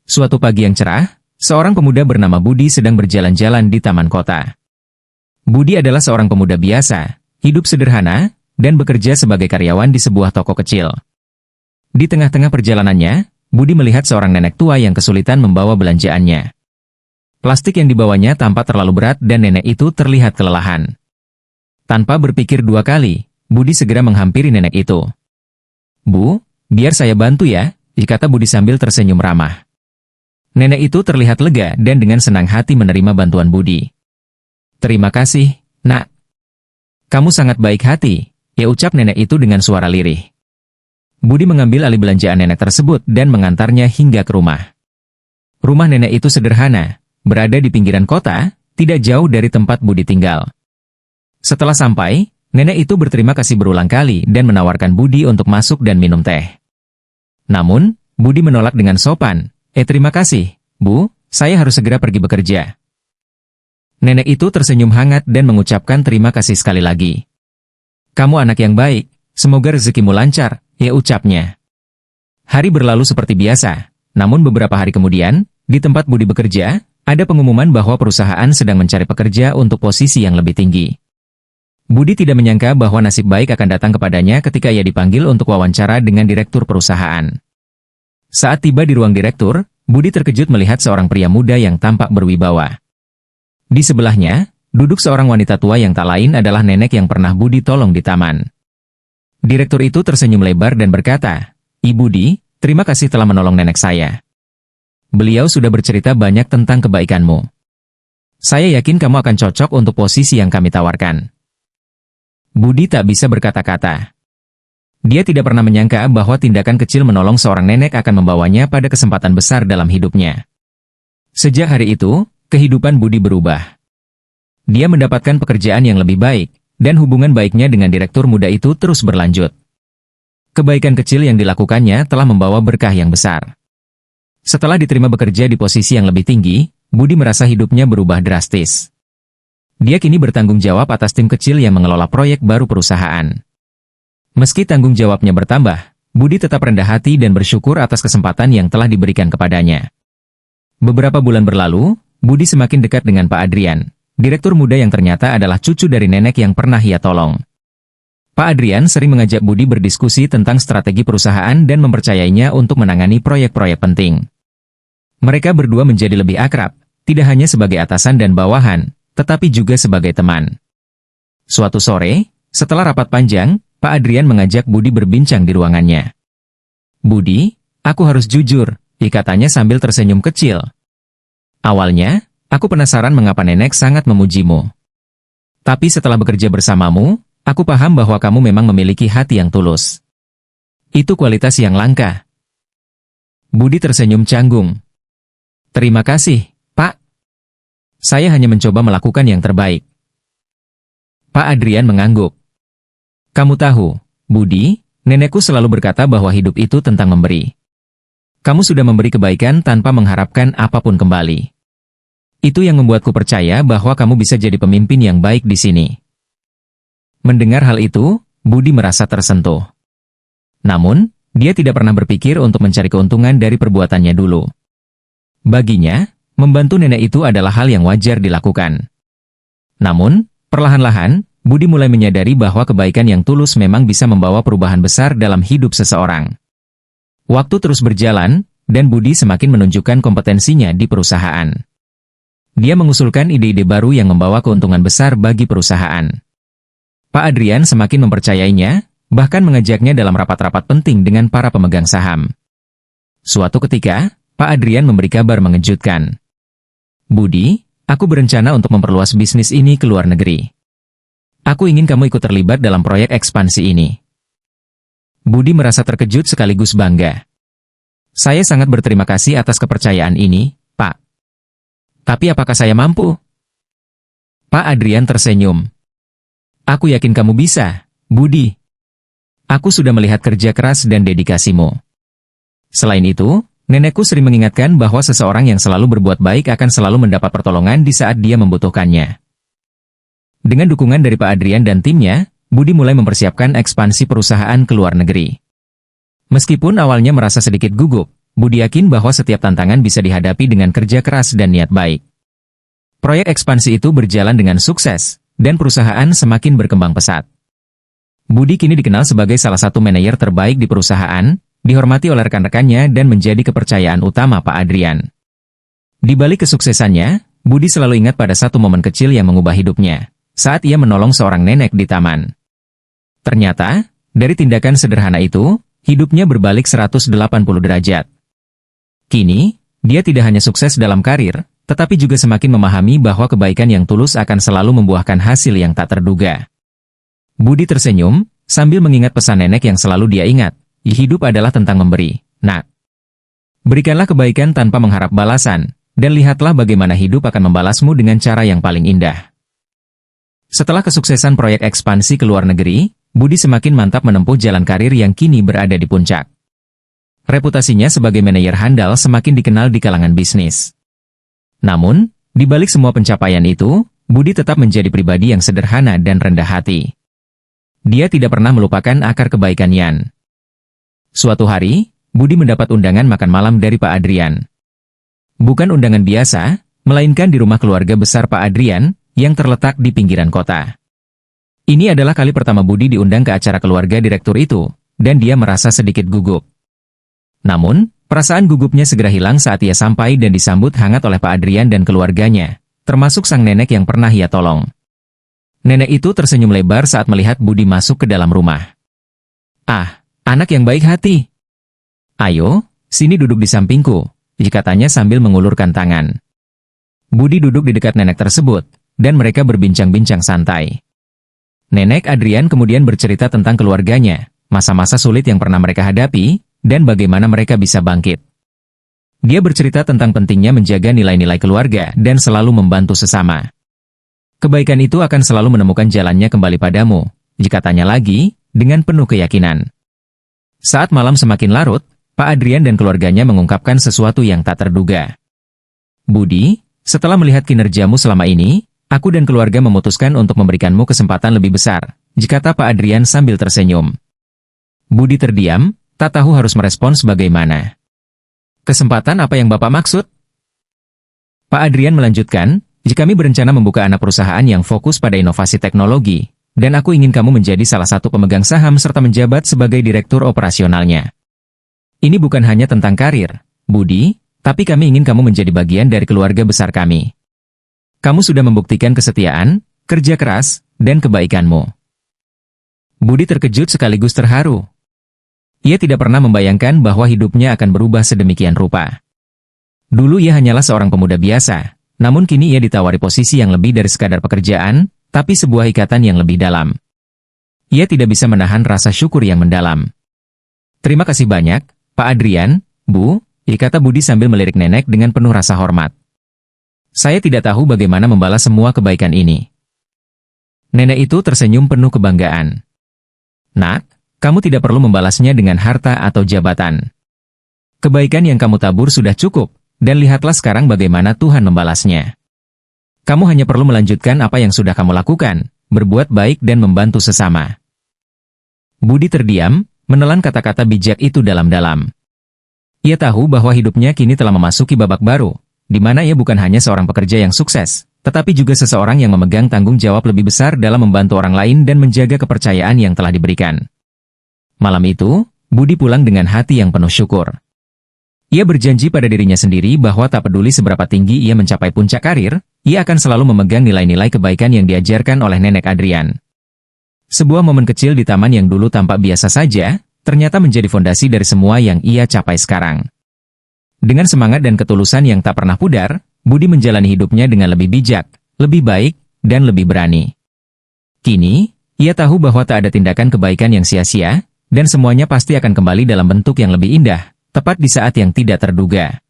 Suatu pagi yang cerah, seorang pemuda bernama Budi sedang berjalan-jalan di taman kota. Budi adalah seorang pemuda biasa, hidup sederhana, dan bekerja sebagai karyawan di sebuah toko kecil. Di tengah-tengah perjalanannya, Budi melihat seorang nenek tua yang kesulitan membawa belanjaannya. Plastik yang dibawanya tampak terlalu berat dan nenek itu terlihat kelelahan. Tanpa berpikir dua kali, Budi segera menghampiri nenek itu. "Bu, biar saya bantu ya," kata Budi sambil tersenyum ramah. Nenek itu terlihat lega dan dengan senang hati menerima bantuan Budi. "Terima kasih, Nak. Kamu sangat baik hati," ucap nenek itu dengan suara lirih. Budi mengambil alih belanjaan nenek tersebut dan mengantarnya hingga ke rumah. Rumah nenek itu sederhana, berada di pinggiran kota, tidak jauh dari tempat Budi tinggal. Setelah sampai, nenek itu berterima kasih berulang kali dan menawarkan Budi untuk masuk dan minum teh. Namun, Budi menolak dengan sopan. Terima kasih, Bu, saya harus segera pergi bekerja." Nenek itu tersenyum hangat dan mengucapkan terima kasih sekali lagi. "Kamu anak yang baik, semoga rezekimu lancar," ucapnya. Hari berlalu seperti biasa, namun beberapa hari kemudian, di tempat Budi bekerja, ada pengumuman bahwa perusahaan sedang mencari pekerja untuk posisi yang lebih tinggi. Budi tidak menyangka bahwa nasib baik akan datang kepadanya ketika ia dipanggil untuk wawancara dengan direktur perusahaan. Saat tiba di ruang direktur, Budi terkejut melihat seorang pria muda yang tampak berwibawa. Di sebelahnya, duduk seorang wanita tua yang tak lain adalah nenek yang pernah Budi tolong di taman. Direktur itu tersenyum lebar dan berkata, "Ibu Budi, terima kasih telah menolong nenek saya. Beliau sudah bercerita banyak tentang kebaikanmu. Saya yakin kamu akan cocok untuk posisi yang kami tawarkan." Budi tak bisa berkata-kata. Dia tidak pernah menyangka bahwa tindakan kecil menolong seorang nenek akan membawanya pada kesempatan besar dalam hidupnya. Sejak hari itu, kehidupan Budi berubah. Dia mendapatkan pekerjaan yang lebih baik, dan hubungan baiknya dengan direktur muda itu terus berlanjut. Kebaikan kecil yang dilakukannya telah membawa berkah yang besar. Setelah diterima bekerja di posisi yang lebih tinggi, Budi merasa hidupnya berubah drastis. Dia kini bertanggung jawab atas tim kecil yang mengelola proyek baru perusahaan. Meski tanggung jawabnya bertambah, Budi tetap rendah hati dan bersyukur atas kesempatan yang telah diberikan kepadanya. Beberapa bulan berlalu, Budi semakin dekat dengan Pak Adrian, direktur muda yang ternyata adalah cucu dari nenek yang pernah ia tolong. Pak Adrian sering mengajak Budi berdiskusi tentang strategi perusahaan dan mempercayainya untuk menangani proyek-proyek penting. Mereka berdua menjadi lebih akrab, tidak hanya sebagai atasan dan bawahan, tetapi juga sebagai teman. Suatu sore, setelah rapat panjang, Pak Adrian mengajak Budi berbincang di ruangannya. "Budi, aku harus jujur," katanya sambil tersenyum kecil. "Awalnya, aku penasaran mengapa nenek sangat memujimu. Tapi setelah bekerja bersamamu, aku paham bahwa kamu memang memiliki hati yang tulus. Itu kualitas yang langka." Budi tersenyum canggung. "Terima kasih, Pak. Saya hanya mencoba melakukan yang terbaik." Pak Adrian mengangguk. "Kamu tahu, Budi, nenekku selalu berkata bahwa hidup itu tentang memberi. Kamu sudah memberi kebaikan tanpa mengharapkan apapun kembali. Itu yang membuatku percaya bahwa kamu bisa jadi pemimpin yang baik di sini." Mendengar hal itu, Budi merasa tersentuh. Namun, dia tidak pernah berpikir untuk mencari keuntungan dari perbuatannya dulu. Baginya, membantu nenek itu adalah hal yang wajar dilakukan. Namun, perlahan-lahan, Budi mulai menyadari bahwa kebaikan yang tulus memang bisa membawa perubahan besar dalam hidup seseorang. Waktu terus berjalan, dan Budi semakin menunjukkan kompetensinya di perusahaan. Dia mengusulkan ide-ide baru yang membawa keuntungan besar bagi perusahaan. Pak Adrian semakin mempercayainya, bahkan mengajaknya dalam rapat-rapat penting dengan para pemegang saham. Suatu ketika, Pak Adrian memberi kabar mengejutkan. "Budi, aku berencana untuk memperluas bisnis ini ke luar negeri. Aku ingin kamu ikut terlibat dalam proyek ekspansi ini." Budi merasa terkejut sekaligus bangga. "Saya sangat berterima kasih atas kepercayaan ini, Pak. Tapi apakah saya mampu?" Pak Adrian tersenyum. "Aku yakin kamu bisa, Budi. Aku sudah melihat kerja keras dan dedikasimu. Selain itu, nenekku sering mengingatkan bahwa seseorang yang selalu berbuat baik akan selalu mendapat pertolongan di saat dia membutuhkannya." Dengan dukungan dari Pak Adrian dan timnya, Budi mulai mempersiapkan ekspansi perusahaan ke luar negeri. Meskipun awalnya merasa sedikit gugup, Budi yakin bahwa setiap tantangan bisa dihadapi dengan kerja keras dan niat baik. Proyek ekspansi itu berjalan dengan sukses, dan perusahaan semakin berkembang pesat. Budi kini dikenal sebagai salah satu manajer terbaik di perusahaan, dihormati oleh rekan-rekannya dan menjadi kepercayaan utama Pak Adrian. Di balik kesuksesannya, Budi selalu ingat pada satu momen kecil yang mengubah hidupnya, saat ia menolong seorang nenek di taman. Ternyata, dari tindakan sederhana itu, hidupnya berbalik 180 derajat. Kini, dia tidak hanya sukses dalam karir, tetapi juga semakin memahami bahwa kebaikan yang tulus akan selalu membuahkan hasil yang tak terduga. Budi tersenyum, sambil mengingat pesan nenek yang selalu dia ingat, hidup adalah tentang memberi, nak. Berikanlah kebaikan tanpa mengharap balasan, dan lihatlah bagaimana hidup akan membalasmu dengan cara yang paling indah. Setelah kesuksesan proyek ekspansi ke luar negeri, Budi semakin mantap menempuh jalan karir yang kini berada di puncak. Reputasinya sebagai manajer handal semakin dikenal di kalangan bisnis. Namun, di balik semua pencapaian itu, Budi tetap menjadi pribadi yang sederhana dan rendah hati. Dia tidak pernah melupakan akar kebaikan Yan. Suatu hari, Budi mendapat undangan makan malam dari Pak Adrian. Bukan undangan biasa, melainkan di rumah keluarga besar Pak Adrian, yang terletak di pinggiran kota. Ini adalah kali pertama Budi diundang ke acara keluarga direktur itu, dan dia merasa sedikit gugup. Namun, perasaan gugupnya segera hilang saat ia sampai dan disambut hangat oleh Pak Adrian dan keluarganya, termasuk sang nenek yang pernah ia tolong. Nenek itu tersenyum lebar saat melihat Budi masuk ke dalam rumah. "Ah, anak yang baik hati. Ayo, sini duduk di sampingku," katanya sambil mengulurkan tangan. Budi duduk di dekat nenek tersebut, dan mereka berbincang-bincang santai. Nenek Adrian kemudian bercerita tentang keluarganya, masa-masa sulit yang pernah mereka hadapi, dan bagaimana mereka bisa bangkit. Dia bercerita tentang pentingnya menjaga nilai-nilai keluarga dan selalu membantu sesama. Kebaikan itu akan selalu menemukan jalannya kembali padamu, katanya lagi, dengan penuh keyakinan. Saat malam semakin larut, Pak Adrian dan keluarganya mengungkapkan sesuatu yang tak terduga. "Budi, setelah melihat kinerjamu selama ini, aku dan keluarga memutuskan untuk memberikanmu kesempatan lebih besar," kata Pak Adrian sambil tersenyum. Budi terdiam, tak tahu harus merespons bagaimana. "Kesempatan apa yang Bapak maksud?" Pak Adrian melanjutkan, "Kami berencana membuka anak perusahaan yang fokus pada inovasi teknologi, dan aku ingin kamu menjadi salah satu pemegang saham serta menjabat sebagai direktur operasionalnya. Ini bukan hanya tentang karir, Budi, tapi kami ingin kamu menjadi bagian dari keluarga besar kami. Kamu sudah membuktikan kesetiaan, kerja keras, dan kebaikanmu." Budi terkejut sekaligus terharu. Ia tidak pernah membayangkan bahwa hidupnya akan berubah sedemikian rupa. Dulu ia hanyalah seorang pemuda biasa, namun kini ia ditawari posisi yang lebih dari sekadar pekerjaan, tapi sebuah ikatan yang lebih dalam. Ia tidak bisa menahan rasa syukur yang mendalam. "Terima kasih banyak, Pak Adrian, Bu," kata Budi sambil melirik nenek dengan penuh rasa hormat. "Saya tidak tahu bagaimana membalas semua kebaikan ini." Nenek itu tersenyum penuh kebanggaan. "Nak, kamu tidak perlu membalasnya dengan harta atau jabatan. Kebaikan yang kamu tabur sudah cukup. Dan lihatlah sekarang bagaimana Tuhan membalasnya. Kamu hanya perlu melanjutkan apa yang sudah kamu lakukan, berbuat baik dan membantu sesama." Budi terdiam, menelan kata-kata bijak itu dalam-dalam. Ia tahu bahwa hidupnya kini telah memasuki babak baru, di mana ia bukan hanya seorang pekerja yang sukses, tetapi juga seseorang yang memegang tanggung jawab lebih besar dalam membantu orang lain dan menjaga kepercayaan yang telah diberikan. Malam itu, Budi pulang dengan hati yang penuh syukur. Ia berjanji pada dirinya sendiri bahwa tak peduli seberapa tinggi ia mencapai puncak karir, ia akan selalu memegang nilai-nilai kebaikan yang diajarkan oleh nenek Adrian. Sebuah momen kecil di taman yang dulu tampak biasa saja, ternyata menjadi fondasi dari semua yang ia capai sekarang. Dengan semangat dan ketulusan yang tak pernah pudar, Budi menjalani hidupnya dengan lebih bijak, lebih baik, dan lebih berani. Kini, ia tahu bahwa tak ada tindakan kebaikan yang sia-sia, dan semuanya pasti akan kembali dalam bentuk yang lebih indah, tepat di saat yang tidak terduga.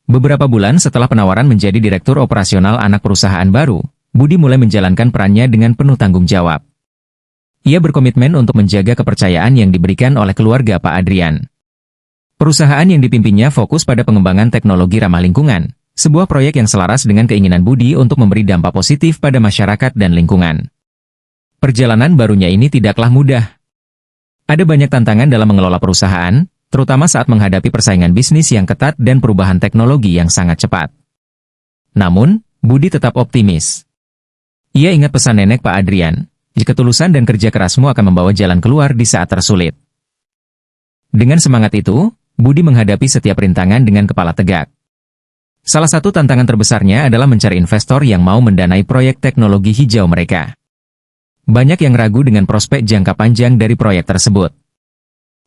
Beberapa bulan setelah penawaran menjadi direktur operasional anak perusahaan baru, Budi mulai menjalankan perannya dengan penuh tanggung jawab. Ia berkomitmen untuk menjaga kepercayaan yang diberikan oleh keluarga Pak Adrian. Perusahaan yang dipimpinnya fokus pada pengembangan teknologi ramah lingkungan, sebuah proyek yang selaras dengan keinginan Budi untuk memberi dampak positif pada masyarakat dan lingkungan. Perjalanan barunya ini tidaklah mudah. Ada banyak tantangan dalam mengelola perusahaan, terutama saat menghadapi persaingan bisnis yang ketat dan perubahan teknologi yang sangat cepat. Namun, Budi tetap optimis. Ia ingat pesan nenek Pak Adrian, ketulusan dan kerja kerasmu akan membawa jalan keluar di saat tersulit. Dengan semangat itu, Budi menghadapi setiap rintangan dengan kepala tegak. Salah satu tantangan terbesarnya adalah mencari investor yang mau mendanai proyek teknologi hijau mereka. Banyak yang ragu dengan prospek jangka panjang dari proyek tersebut.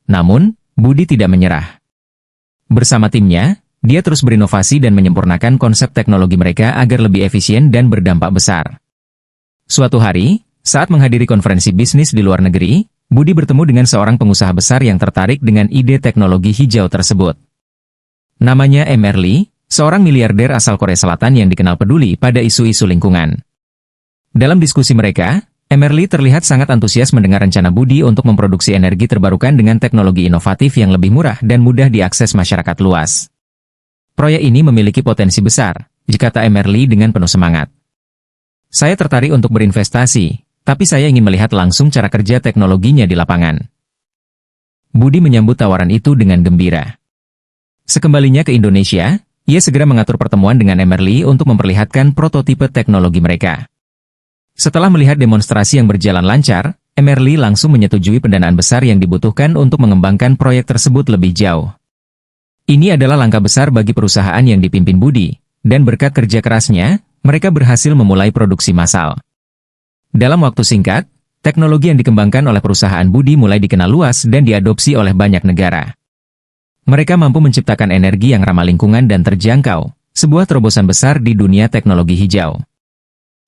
Namun, Budi tidak menyerah. Bersama timnya, dia terus berinovasi dan menyempurnakan konsep teknologi mereka agar lebih efisien dan berdampak besar. Suatu hari, saat menghadiri konferensi bisnis di luar negeri, Budi bertemu dengan seorang pengusaha besar yang tertarik dengan ide teknologi hijau tersebut. Namanya Emerly, seorang miliarder asal Korea Selatan yang dikenal peduli pada isu-isu lingkungan. Dalam diskusi mereka, Emerly terlihat sangat antusias mendengar rencana Budi untuk memproduksi energi terbarukan dengan teknologi inovatif yang lebih murah dan mudah diakses masyarakat luas. Proyek ini memiliki potensi besar, kata Emerly dengan penuh semangat. Saya tertarik untuk berinvestasi, tapi saya ingin melihat langsung cara kerja teknologinya di lapangan. Budi menyambut tawaran itu dengan gembira. Sekembalinya ke Indonesia, ia segera mengatur pertemuan dengan Emerly untuk memperlihatkan prototipe teknologi mereka. Setelah melihat demonstrasi yang berjalan lancar, Emerly langsung menyetujui pendanaan besar yang dibutuhkan untuk mengembangkan proyek tersebut lebih jauh. Ini adalah langkah besar bagi perusahaan yang dipimpin Budi, dan berkat kerja kerasnya, mereka berhasil memulai produksi massal. Dalam waktu singkat, teknologi yang dikembangkan oleh perusahaan Budi mulai dikenal luas dan diadopsi oleh banyak negara. Mereka mampu menciptakan energi yang ramah lingkungan dan terjangkau, sebuah terobosan besar di dunia teknologi hijau.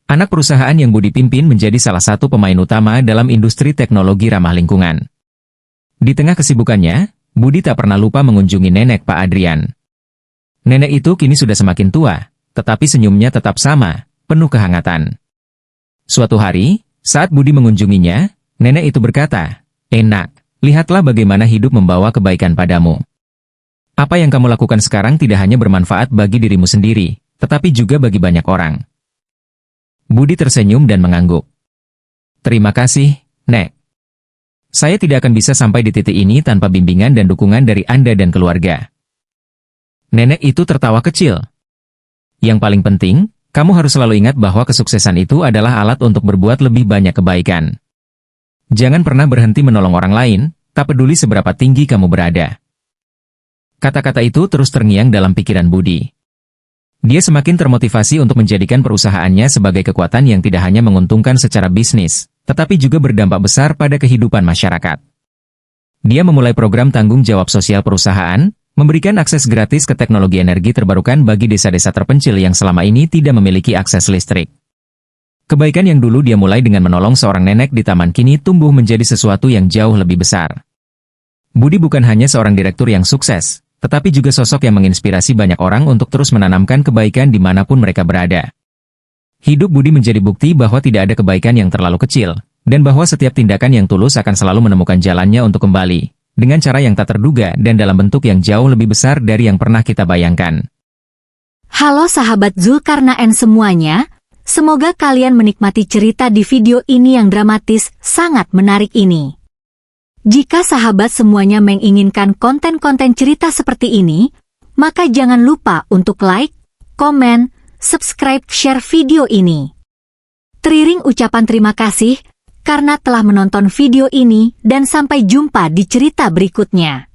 Anak perusahaan yang Budi pimpin menjadi salah satu pemain utama dalam industri teknologi ramah lingkungan. Di tengah kesibukannya, Budi tak pernah lupa mengunjungi nenek Pak Adrian. Nenek itu kini sudah semakin tua, tetapi senyumnya tetap sama, penuh kehangatan. Suatu hari, saat Budi mengunjunginya, nenek itu berkata, "Enak, lihatlah bagaimana hidup membawa kebaikan padamu. Apa yang kamu lakukan sekarang tidak hanya bermanfaat bagi dirimu sendiri, tetapi juga bagi banyak orang." Budi tersenyum dan mengangguk. "Terima kasih, Nek. Saya tidak akan bisa sampai di titik ini tanpa bimbingan dan dukungan dari Anda dan keluarga." Nenek itu tertawa kecil. "Yang paling penting, kamu harus selalu ingat bahwa kesuksesan itu adalah alat untuk berbuat lebih banyak kebaikan. Jangan pernah berhenti menolong orang lain, tak peduli seberapa tinggi kamu berada." Kata-kata itu terus terngiang dalam pikiran Budi. Dia semakin termotivasi untuk menjadikan perusahaannya sebagai kekuatan yang tidak hanya menguntungkan secara bisnis, tetapi juga berdampak besar pada kehidupan masyarakat. Dia memulai program tanggung jawab sosial perusahaan, memberikan akses gratis ke teknologi energi terbarukan bagi desa-desa terpencil yang selama ini tidak memiliki akses listrik. Kebaikan yang dulu dia mulai dengan menolong seorang nenek di taman kini tumbuh menjadi sesuatu yang jauh lebih besar. Budi bukan hanya seorang direktur yang sukses, tetapi juga sosok yang menginspirasi banyak orang untuk terus menanamkan kebaikan dimanapun mereka berada. Hidup Budi menjadi bukti bahwa tidak ada kebaikan yang terlalu kecil, dan bahwa setiap tindakan yang tulus akan selalu menemukan jalannya untuk kembali, dengan cara yang tak terduga dan dalam bentuk yang jauh lebih besar dari yang pernah kita bayangkan. Halo sahabat Zulkarnaen semuanya, semoga kalian menikmati cerita di video ini yang dramatis, sangat menarik ini. Jika sahabat semuanya menginginkan konten-konten cerita seperti ini, maka jangan lupa untuk like, komen, subscribe, share video ini. Teriring ucapan terima kasih karena telah menonton video ini dan sampai jumpa di cerita berikutnya.